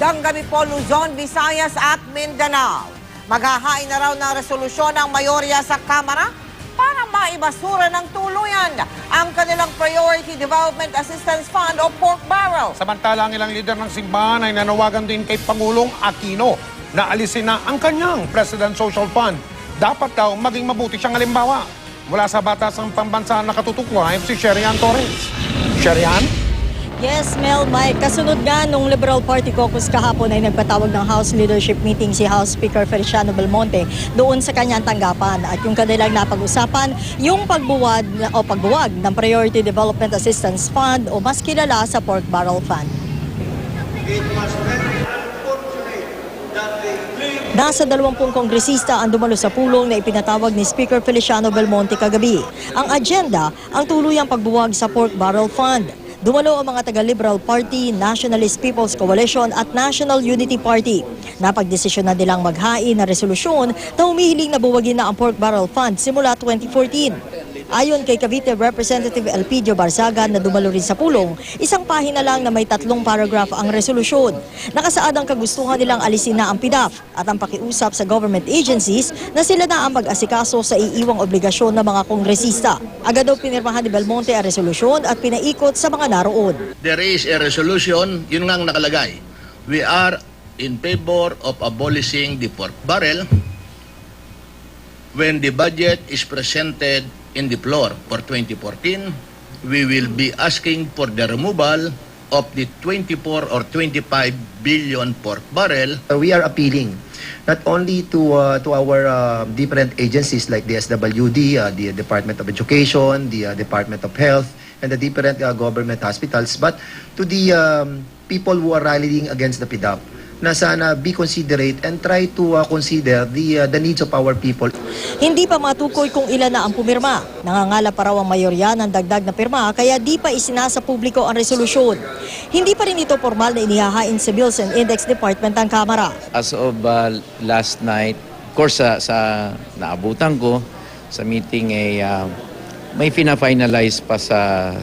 hanggang gabi po Luzon, Visayas at Mindanao. Maghahain na raw ng resolusyon ng mayorya sa Kamara para maibasura ng tuluyan ang kanilang Priority Development Assistance Fund o pork barrel. Samantala, ang ilang lider ng simbahan ay nanawagan din kay Pangulong Aquino na alisin na ang kanyang President Social Fund. Dapat daw maging mabuti siyang halimbawa. Mula sa Batasang Pambansa nakatutuklaw si Sherian Torres. Sherian? Yes, Mel, Mike. Kasunod nga nung Liberal Party Caucus kahapon ay nagpatawag ng House Leadership Meeting si House Speaker Feliciano Belmonte doon sa kanyang tanggapan. At yung kanilang napag-usapan, yung pagbuwag ng Priority Development Assistance Fund o mas kilala sa Pork Barrel Fund. Nasa 20 kongresista ang dumalo sa pulong na ipinatawag ni Speaker Feliciano Belmonte kagabi. Ang agenda, ang tuluyang pagbuwag sa Pork Barrel Fund. Dumalo ang mga taga-Liberal Party, Nationalist People's Coalition at National Unity Party. Napagdesisyon na nilang maghain na resolusyon na humihiling na buwagin na ang Pork Barrel Fund simula 2014. Ayon kay Cavite Representative Elpidio Barzaga na dumalo rin sa pulong, isang pahina lang na may 3 paragraph ang resolusyon. Nakasaad ang kagustuhan nilang alisin na ang PDAF at ang pakiusap sa government agencies na sila na ang mag-asikaso sa iiwang obligasyon ng mga kongresista. Agad daw pinirmahan ni Belmonte ang resolusyon at pinaikot sa mga naroon. There is a resolution, yun nga ang nakalagay. We are in favor of abolishing the pork barrel when the budget is presented in the floor for 2014. We will be asking for the removal of the 24 or 25 billion pork barrel. We are appealing not only to our different agencies like the SWD, the Department of Education, the Department of Health, and the different government hospitals, but to the people who are rallying against the PDAP, na sana be considerate and try to consider the needs of our people. Hindi pa matukoy kung ilan na ang pumirma. Nangangala pa raw ang mayorya ng dagdag na pirma kaya di pa isinasa publiko ang resolusyon. Hindi pa rin ito formal na inihahain sa Bills and Index Department ng Kamara. As of last night, of course sa naabutan ko sa meeting ay may fina-finalize pa sa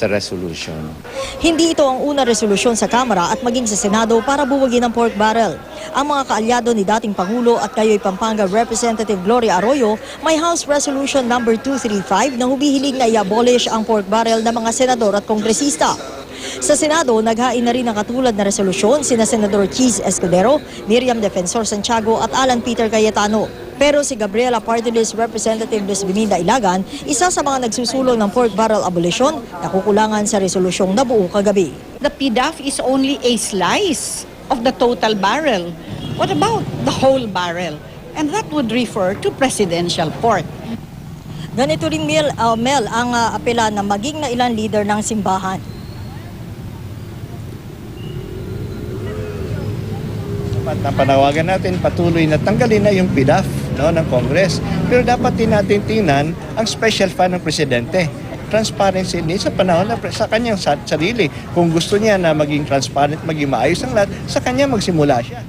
resolution. Hindi ito ang unang resolusyon sa Kamara at maging sa Senado para buwagin ang pork barrel. Ang mga kaalyado ni dating Pangulo at Cayoy Pampanga Representative Gloria Arroyo may House Resolution number 235 na humihiling na i-abolish ang pork barrel ng mga senador at kongresista. Sa Senado, naghain na rin ang katulad na resolusyon sina Senador Cheese Escudero, Miriam Defensor Santiago at Alan Peter Cayetano. Pero si Gabriela Party List Representative Luz Biminda Ilagan, isa sa mga nagsusulong ng pork barrel abolition, nakukulangan sa resolusyong nabuo kagabi. The PDAF is only a slice of the total barrel. What about the whole barrel? And that would refer to presidential pork. Ganito rin Mel ang apela na maging na ilang leader ng simbahan. Ang panawagan natin, patuloy na tanggalin na yung PDAF ng Congress. Pero dapat din natin tingnan ang special fund ng Presidente. Transparency din sa panahon na sa kanyang sarili. Kung gusto niya na maging transparent, maging maayos ang lahat, sa kanya magsimula siya.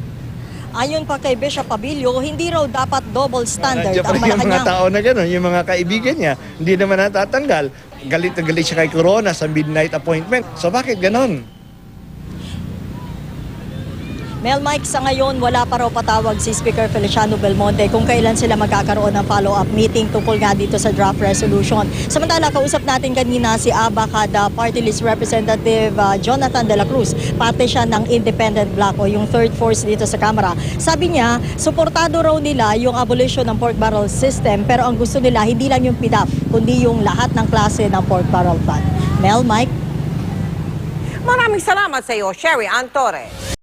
Ayon pa kay Bishop Pabilio, hindi raw dapat double standard ang yung mga kanyang... tao na gano'n, yung mga kaibigan niya, hindi naman natatanggal. Galit na galit siya kay Corona sa midnight appointment. So bakit gano'n? Mel, Mike, sa ngayon wala pa raw patawag si Speaker Feliciano Belmonte kung kailan sila magkakaroon ng follow-up meeting tungkol nga dito sa draft resolution. Samantala, kausap natin kanina si ABACAD Party List Representative Jonathan De La Cruz. Parte siya ng Independent Bloc o yung third force dito sa Kamara. Sabi niya, suportado raw nila yung abolition ng pork barrel system pero ang gusto nila hindi lang yung PDAF kundi yung lahat ng klase ng pork barrel fund. Mel, Mike? Maraming salamat sa iyo, Sherian Torres.